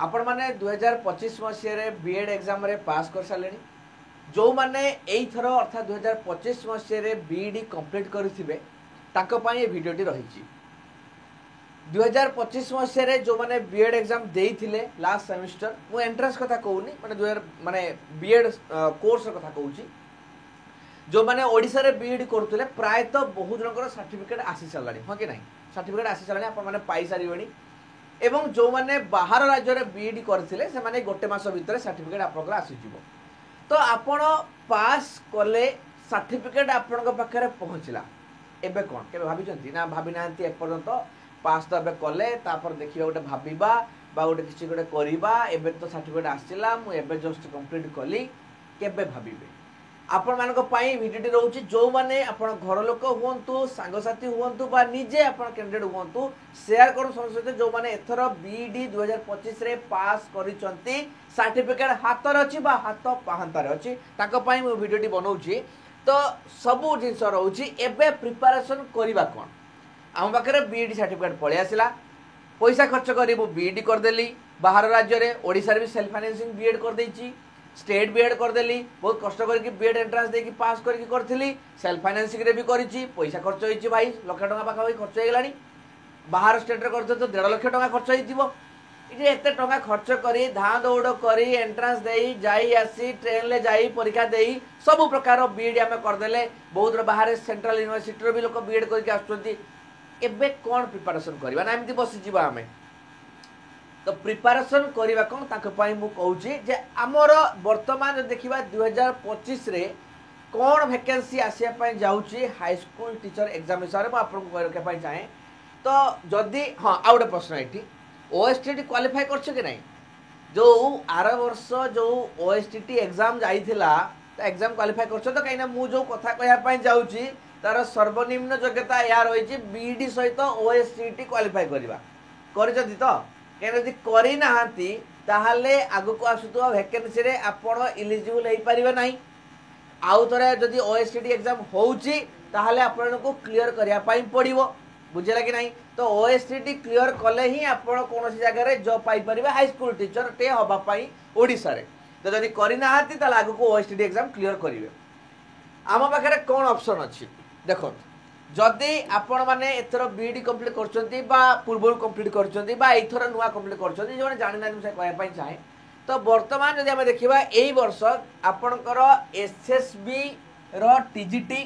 आपण माने 2025 मसीह BEd exam रे पास कर सारे जो माने एई थरो अर्थात 2025 मसीह बीईडी कंप्लीट करथिबे ताको पई ए वीडियोटी रहिछि। 2025 मसीह जो माने बीएड एग्जाम देइथिले लास्ट सेमेस्टर मु एंट्रेंस कथा कहूनी माने माने बीएड कोर्स कथा कहूची जो माने ओडिसा रे बीईडी करथुले प्राय तो बहुत जनकर सर्टिफिकेट आसी सालानी हो कि नहीं सर्टिफिकेट आसी सालानी आपण माने पाई सारिबेनी एवं जो माने बाहर राज्य रे बीईडी करथिले से माने गोटे मास भीतर सर्टिफिकेट आपनकर आसी जिवो तो आपण पास कले सर्टिफिकेट आपनक पाखरे पहुंचला एबे कोन केबे भाबी चंती ना भाबी नांती ए पर्यंत पास तो एबे कले तापर देखिबा गोटे भाबीबा बा गोटे किछि गोटे करिबा एबे तो सर्टिफिकेट आसिला मु एबे जस्ट कंप्लीट कली केबे भाबीबे आपण मानक पाई वीडियोटी रहउची जो माने आपण घर लोक हुंतु सांगसाथी हुंतु बा निजे आपण कैंडिडेट हुंतु शेयर करू समस्त जो माने एथर बीडी 2025 रे पास करिसंती सर्टिफिकेट हाथ रे अछि बा हाथ पाहंता रे अछि ताको पाई मु वीडियोटी बनाउची तो सबु जिंस रहउची एबे प्रिपरेशन करिबा कोन हम पाखरे बीडी सर्टिफिकेट पळे आसिला पैसा खर्च करी मु बीडी कर देली बाहर राज्य रे ओडिसा रे भी सेल्फ फाइनेंसिंग बीएड कर देइची स्टेट बीएड कर देली बहुत कष्ट करके बीएड एंट्रेंस देकी पास करके करथिली सेल्फ फाइनेंसिंग रे भी करिची पैसा खर्च होईची भाई लाख टका पाखा होई खर्च हेगलानी बाहर स्टेट रे करते तो 1.5 लाख टका खर्च होईतिबो इजे एते टका खर्च करी धा दौड़ करी एंट्रेंस देई जाई आसी ट्रेन ले जाई परीक्षा देई सब प्रकार बीएड हमें कर देले बहुत बाहर सेंट्रल यूनिवर्सिटी रो भी लोक बीएड करके आछुंती एबे कोन प्रिपरेशन करबा ना एमती बसी जीवा हमें तो प्रिपरेशन करबा कोन ताके पई मु कहूची जे हमर वर्तमान जो देखिबा 2025 रे कोन वैकेंसी आसिया पई जाउची हाई स्कूल टीचर एग्जामिनेशन में आपन को के पई चाहे तो जदी हां आउडे प्रश्न एठी ओएसटीटी क्वालिफाई करछ कि नहीं जो आर वर्ष जो ओएसटीटी एग्जाम जाईथिला तो एग्जाम क्वालिफाई करछ तो काइना मु जो कथा कहया पई जाउची तार सर्वनिम्न योग्यता या रहिछि बीडी सहित ओएसटीटी क्वालिफाई करबा करजदी तो केनदी करी नाहंती ताहाले आगु को आसुतो वैकेंसी रे आपण एलिजिबल हेई परिबे नाही आउ तरे जदी ओएसटीटी एग्जाम होउची ताहाले आपण को क्लियर करिया पई पड़िबो बुझिला कि नाही तो ओएसटीटी क्लियर कले ही आपण कोनोसी जगह रे जॉब पाई परिबे हाई स्कूल टीचर टे होबा पई ओडिसा रे तो जदी करी नाहंती ताले आगु को ओएसटीटी एग्जाम क्लियर करिवे आम पाखरे कोन ऑप्शन अछि देखो जदि आपण माने एथरो बीडी कंप्लीट करचंती बा पूर्व कंप्लीट करचंती बा एथरो नुवा कंप्लीट करचंती जोने जानि ना से कहया पई चाहे तो वर्तमान जदि हम देखिबा एई वर्ष आपनकर एसएसबी रो टीजीटी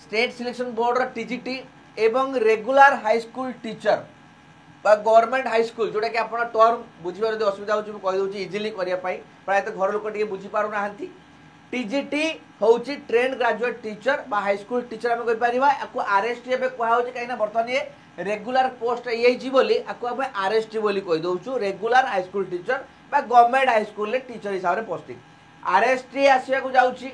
स्टेट सिलेक्शन बोर्ड रो टीजीटी एवं रेगुलर हाई स्कूल टीचर बा गवर्नमेंट हाई स्कूल जोटा कि आपण टर्म बुझिबार जदि असुविधा होची कहि दोची इजीली करिया पई प्राय तो घर लोक टिके बुझी पारु नाहंती टीजीटी होची ट्रेंड ग्रेजुएट टीचर बा हाई स्कूल टीचर हम कहि परिबा आकु आरएसटी बे कहा होची काइना बर्तन ये रेगुलर पोस्ट एई जी बोली आकु हम आरएसटी बोली कहि दोछु रेगुलर हाई स्कूल टीचर बा गवर्नमेंट हाई स्कूल ले टीचर हिसाब रे पोस्टिंग आरएसटी आसिया को जाउची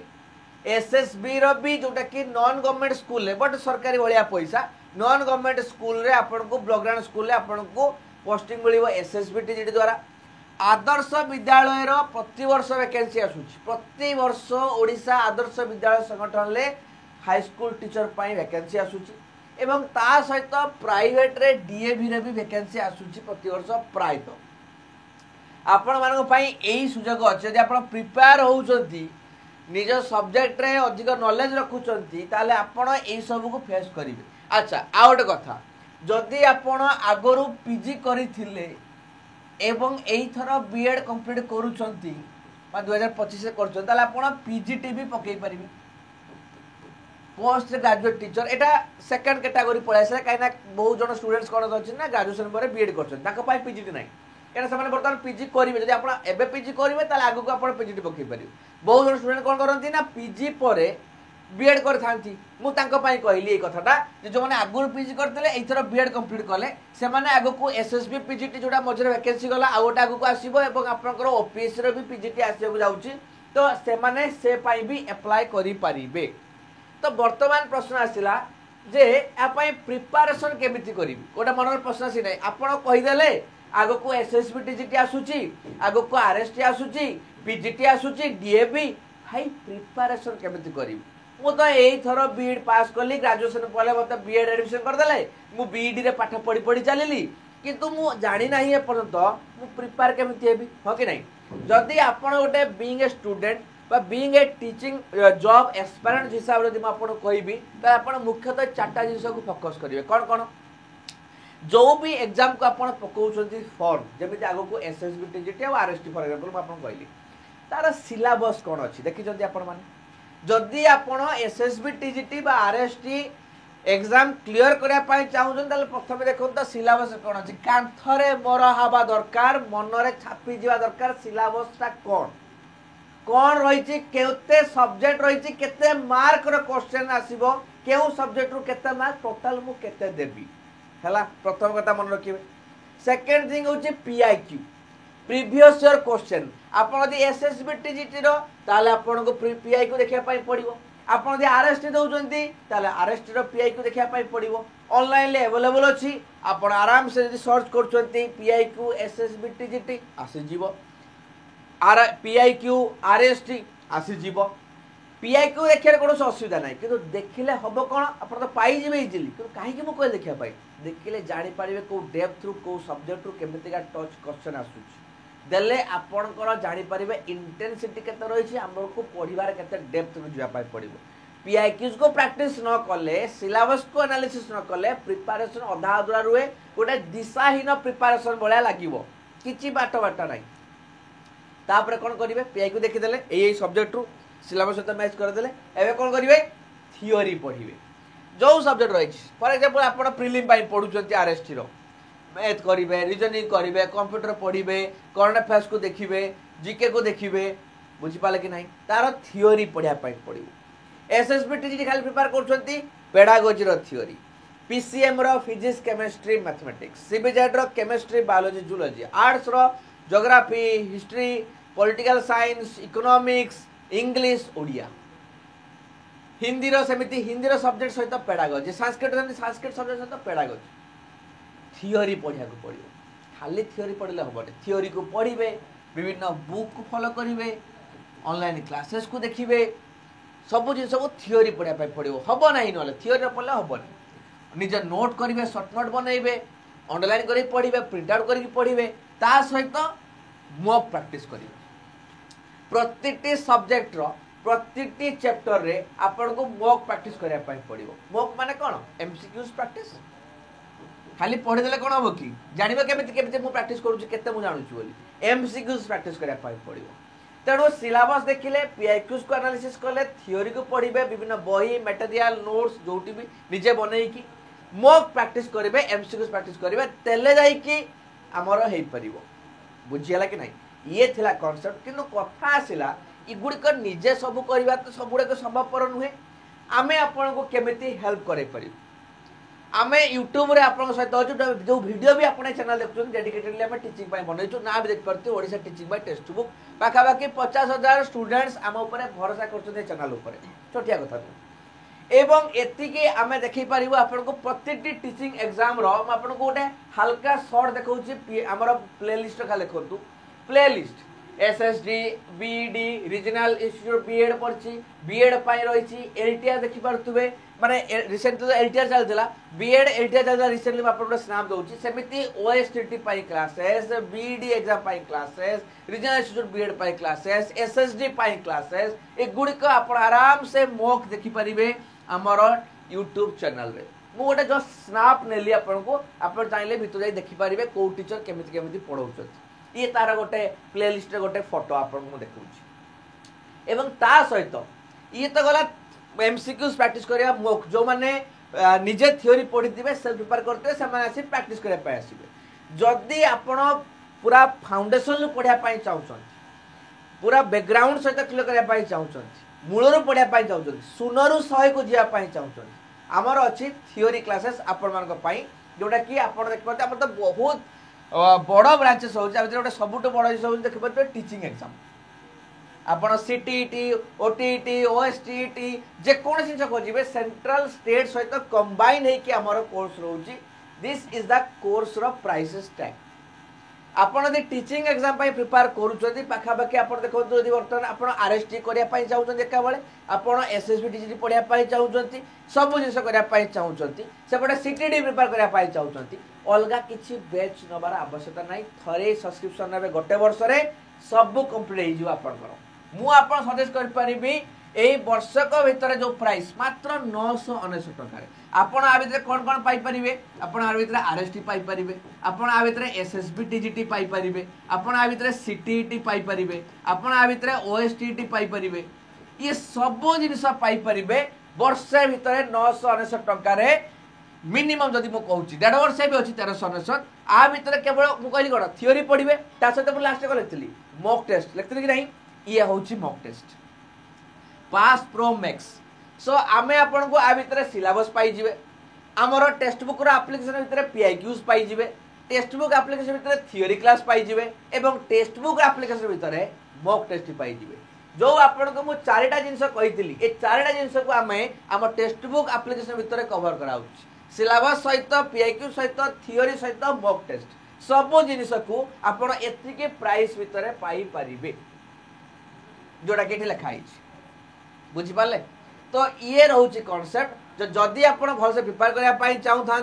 एसएसबी रो भी जोटा कि नॉन गवर्नमेंट स्कूल ले बट सरकारी भलिया पैसा नॉन गवर्नमेंट स्कूल रे आपन को ब्लॉक ग्रांट स्कूल ले आपन को पोस्टिंग मिलिबो एसएसबी टीजीटी द्वारा आदर्श विद्यालय रो प्रति वर्ष वैकेंसी आसुची प्रति वर्ष ओडिसा आदर्श विद्यालय संगठन ले हाई स्कूल टीचर पई वैकेंसी आसुची एवं ता सहित प्राइवेट रे डीएवी रे भी वैकेंसी आसुची प्रति वर्ष प्राय तो आपण मानको पई एई सुजोग अछि जे आपण प्रिपेयर होउचंती निज सब्जेक्ट रे अधिक नॉलेज रखुचंती ताले आपण एई सब को फेस करिवे अच्छा आ ओटे कथा जदी आपण आगरु पीजी करिथिले एवं एई थरो बीएड कंप्लीट करूचंती बा 2025 से करचन ताले आपण पीजीटी भी पकई परिबे पोस्ट ग्रेजुएट टीचर एटा सेकंड कैटेगरी पळाइसे काइना बहुत जण स्टूडेंट्स कोन अछि ना ग्रेजुएशन पर बीएड करचन ताको पाई पीजीटी नाही केना समान बर्तमान पीजी करिवे जदी आपण एबे पीजी करिवे ताले आगु को आपण पीजीटी पकई परिबे बहुत जण स्टूडेंट कोन करंती ना पीजी परे बीएड कर थांती मु तांको पाई कहली ए कथाटा जे जो माने आगु पीजी करतले एथरो बीएड कंप्लीट कले से माने आगु को एसएसबी पीजीटी जोडा मझरे वैकेंसी गला आउटा आगु को आसीबो एवं आपनकर ओपीएस रे भी पीजीटी आसीबो को जाउची तो से माने से पाई भी अप्लाई करि परिबे तो वर्तमान प्रश्न आसिला जे आ पाई प्रिपरेशन केमिति करिवि कोटा मनर प्रश्न आसी नै आपण कहि देले आगु को एसएसबी टीजीटी आसुची आगु को आरएसटी आसुची पीजीटी आसुची डीएबी हाई प्रिपरेशन केमिति करिवि मु तो एई थरो बीएड पास करली ग्रेजुएशन पले मते बीएड एडमिशन कर देले मु बीईडी रे पाठ पढी पढी चलिली किंतु मु जानी नाही एपर्यंत मु प्रिपेयर केमिति हेबी हो कि नहीं जदि आपण गोटे बीइंग ए स्टूडेंट बा being a teaching job aspirant हिसाब रे हम आपण कहबी त आपण मुख्यतः चारटा जिंस को फोकस करिवे कोन कोन जो भी एग्जाम को आपण पकाउछंती फॉर्म जेमिति आगो को एसएसबी टीजीटी और आरएसटी फॉर एग्जांपल म आपण कहली तार सिलेबस कोन अछि देखि जदि आपण माने जदि आपण एसएसबी टीजीटी बा आरएसटी एग्जाम क्लियर करिया पाई चाहुछन ताले प्रथमे देखो त सिलेबस कोन अछि कांथरे मोर हाबा दरकार मनरे छापी जिवा दरकार सिलेबस ता कोन रही केते सब्जेक्ट रही केते मार्क रो क्वेश्चन आसीबो केउ सब्जेक्ट रो केते मार्क टोटल मु केते देबी हला प्रथम कथा मन रखिबे सेकंड थिंग होची पीआईक्यू प्रीवियस ईयर क्वेश्चन आपण यदि एसएसबी टीजीटी रो ताले आपण को पीआईक्यू देखिया पाई पड़िबो आपण यदि आरएसटी दउचंती ताले आरएसटी रो पीआईक्यू देखिया पाई पड़िबो ऑनलाइन ले अवेलेबल अछि आपण आराम से यदि सर्च करचंती पीआईक्यू एसएसबी टीजीटी आसी जीवो आर पीआईक्यू आरएसटी आसी जीवो पीआईक्यू देखिया कोनो असुविधा नाही किंतु देखिले हबो कोन आपण तो पाई जिवे इजिली किंतु काहे कि मु कोइ देखिया पाई देखिले जानि पारिबे को डेप्थ थ्रू को सब्जेक्ट थ्रू केमिति का टच क्वेश्चन आसुची देले आपणकर जानि पारिबे इंटेंसिटी केते रहिछि हमर को पढिबार केते डेप्थ रु जिया पाई पड़िबो पीआईक्यूज को प्रैक्टिस न कले सिलेबस को एनालिसिस न कले प्रिपरेशन अधा अधूरा रुए गोटे दिशाहीन प्रिपरेशन बळ्या लागिवो किछि बाटा नाही तापरे कोन करिवे पीआईक्यू देखि देले एई सब्जेक्ट रु सिलेबस सहित मैच कर देले एबे कोन करिवे थियोरी पढिवे जो सब्जेक्ट रही फॉर एग्जांपल आपण प्रीलिम पाई पढुचंती आरएसटी रो मैथ करिवे रीजनिंग करिवे कंप्यूटर पढिवे करंट अफेयर्स को देखिवे जीके को देखिवे बुझी पाले कि नहीं तार थियोरी पढिया पाई पडिवो एसएसबी टीजीटी खाली प्रिपेयर करचंती पेडागोजी रो थियोरी पीसीएम रो फिजिक्स केमिस्ट्री मैथमेटिक्स सीबीजेड रो केमिस्ट्री बायोलॉजी जूलॉजी आर्ट्स रो geography history political science economics English Odia Hindi रो सेमिति हिंदी रो सब्जेक्ट सहित पेडागोजी संस्कृत संस्कृत सब्जेक्ट सहित पेडागोजी थियोरी पढ़िया को पड़ियो खाली थियोरी पढ़ले हबटे थियोरी को पढ़िबे विभिन्न बुक को फॉलो करिवे ऑनलाइन क्लासेस को देखिवे सब जिन सब थियोरी पढ़िया पाई पड़ियो हबो नाही नले थियोरी रे पढ़ले हबनी निजे नोट करिवे शॉर्ट नोट बनैबे अंडरलाइन करि पढ़िबे प्रिंट आउट करि पढ़िबे ता सहित मॉक प्रैक्टिस करिवे प्रतिटी सब्जेक्ट रो प्रतिटी चैप्टर रे आपण को मॉक प्रैक्टिस करिया पाई पड़ियो मॉक माने कोन एमसीक्यूज प्रैक्टिस खाली पढ़ी देले कोन हो कि जानिबे केमिति केमिति मु प्रैक्टिस करू छी केते मु जानु छी बोली एमसीक्यूज प्रैक्टिस करिया पाई पड़ियो तेणु सिलेबस देखिले पीआईक्यूज को एनालिसिस करले थियोरी को पढ़िबे विभिन्न बही मटेरियल नोट्स जोटी भी निजे बनै कि मॉक प्रैक्टिस करिवे एमसीक्यूज प्रैक्टिस करिवे तेले जाई कि हमर हेइ परिबो बुझियला कि नहीं ये थिला कांसेप्ट किनु कथा आसिला इगुडी को निजे सब करबा तो सबुडे को संभवपर नुहे आमे आपण को केमिति हेल्प करे परिबो आमे YouTube रे आपण सहित जो वीडियो भी आपण चैनल देखुछन डेडिकेटेडली आमे टीचिंग पाई बनैछु ना भी देख परती Odisha teaching bye text book पाखा बाकी 50,000 स्टूडेंट्स आम ऊपर भरोसा करछन चैनल ऊपर छोटिया कथा एवं एतिके आमे देखि परिबो आपण को प्रतिटी टीचिंग एग्जाम रो हम आपण को गोटे हल्का शॉर्ट देखौछि हमर प्लेलिस्ट का लेखंतु प्लेलिस्ट एसएसडी बीडी रीजनल इंस्टीट्यूट बीएड पढ़छि बीएड पाई रहिछि एलटीआर देखि परतुबे माने रिसेंटली तो एलटीआर चलतला बीएड एलटीआर चलतला रिसेंटली म आपन स्नाप दउछि सेमिति ओएसटीटी पाई क्लासेस बीडी एग्जाम पाई क्लासेस रीजनल इंस्टीट्यूट बीएड पाई क्लासेस एसएसडी पाई क्लासेस ए गुडी को आपन आराम से मॉक देखि परिबे हमर YouTube चैनल रे मु गोटे जस्ट स्नाप नेली आपन को आपन चाहिले भितर जाई देखि परिबे को टीचर केमिति केमिति पढौछथि ये तार गोटे प्लेलिस्ट रे गोटे फोटो आपन को देखौछि एवं ता सहित ये तो गला एमसीक्यूज प्रैक्टिस करिया मॉक जो माने निजे थ्योरी पढि दिबे सेल्फ प्रिपेयर करते से माने आसी प्रैक्टिस करिया पाए आसीबे जदी आपण पूरा फाउंडेशन लो पढिया पाए चाहउछन पूरा बैकग्राउंड सहित क्लियर करिया पाए चाहउछन मूलरो पढिया पाए चाहउछन सुनरु 100 को जिया पाए चाहउछन हमर अछि थ्योरी क्लासेस आपण मान को पाई जोटा कि आपण देख परते आपण तो बहुत बड़ ब्रांचेस हो जा गोटे सबुठ बड़ हिसाब देख परते टीचिंग एग्जाम आपण सीटीईटी ओटीईटी ओएसटीईटी जे कोन सिंच खोजिबे सेंट्रल स्टेट सहित कंबाइन हे कि हमर कोर्स रहउची दिस इज द कोर्स रो प्राइसेस टैग आपण यदि टीचिंग एग्जाम पाई प्रिपेयर करूछथि पाखा बाकी आपण देखो यदि वर्तमान आपण आरएसटी करिया पाई चाहउछथि एका बेले आपण एसएसबी टीजीटी पढिया पाई चाहउछथि सब जिंस करिया पाई चाहउछथि सेपटे सीटीडी प्रिपेयर करिया पाई चाहउछथि अलगा किसी बैच नबार आवश्यकता नहीं थरे सब्सक्रिप्शन ने गोटे वर्ष रे सब कंप्लीट हो आपन सजेस्ट कर परिबी एई वर्षक भितर जो प्राइस मात्र 999 टका रे आपण आ भितर कोन कोन पाई परिबे आपण आ भितर आरएसटी पाई परिबे आपण आ भितर एसएसबी टीजीटी पाई परिबे आपण आ भितर सीटीईटी पाई परिबे आपण आ भितर ओएसटीटी पाई परिबे ये सब जिनिस पाई परिबे वर्षे भितर 999 टका रे मिनिमम जदि मु कहूँ 1.5 वर्ष भी अच्छी 1399 आ भितर केवल मु कहली कौन थियोरी पढ़े ता सहित मुझे लास्ट को लिखी मॉक टेस्ट लिखी कि नहीं ये हूँ mock test pass pro max सो आम आपन को आ भितर सिलेबस पाइबे आमर टेक्स्ट बुक एप्लिकेशन भितर पीआईक्यूज पाइबे टेक्स्ट बुक एप्लिकेशन भितर थियोरी क्लास पाइबे एवं टेक्स्ट बुक एप्लिकेशन भितर मॉक टेस्ट पाइबे जो आपन को मु चारिटा जिनस कही ए चारिटा जिनस को आम आम टेक्स्ट बुक एप्लिकेशन भितर कवर कराउछि सिलेबस सहित पीआईक्यू सहित थियोरी सहित मॉक टेस्ट सब जिनिस को आपण एतिके प्राइस भितर पाई परिबे जोटा कि लिखाई बुझी पाले तो ये रोचे कॉन्सेप्ट जो जदि आपण भल से प्रिपेयर करने चाहू था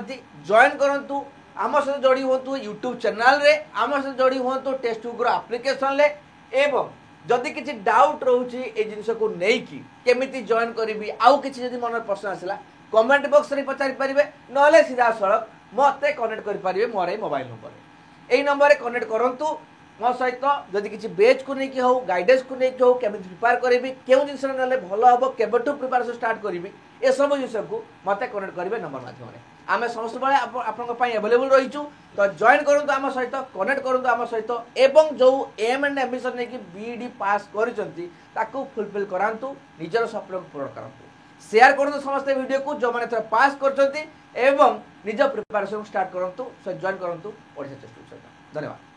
जॉइन करंतु आम सहित जोड़ी हूँ यूट्यूब चैनल रे आम सहित जोड़ी हूँ टेक्स्ट बुक एप्लिकेशन ले एवं जदि किसी डाउट रोचे ए जिनिस को लेकिन केमिति जॉइन करी आउ किसी जदि मन प्रश्न आसला कमेंट बॉक्स रे पचारि परिबे नले सीधा सड़क मते कनेक्ट करि परिबे मोर मोबाइल नंबर एई नंबर रे कनेक्ट करंतु मो सहित जदि किसी बेच को नहीं हो गाइडेंस को नहीं हो केमिति प्रिपेयर करिबी केउ जिंस नले भलो हबो केबेटू प्रिपरेशन स्टार्ट करिबी ए सब जिंस को मते कनेक्ट करिबे नंबर माध्यम रे आमे समस्त बेले आपन पई अवेलेबल रहिचु तो जॉइन करंतु आम सहित कनेक्ट करंतु आम सहित एवं जो एम एंड एम्बिशन ने कि बीडी पास करिसंती ताकू फुलफिल करांतु निजर सपन पूर्ण करंतु शेयर करंतु समस्त वीडियो को जो माने पास करचंती एवं निज प्रिपरेशन स्टार्ट करंतु जॉइन करंतु ओडिसा टेस्ट। धन्यवाद।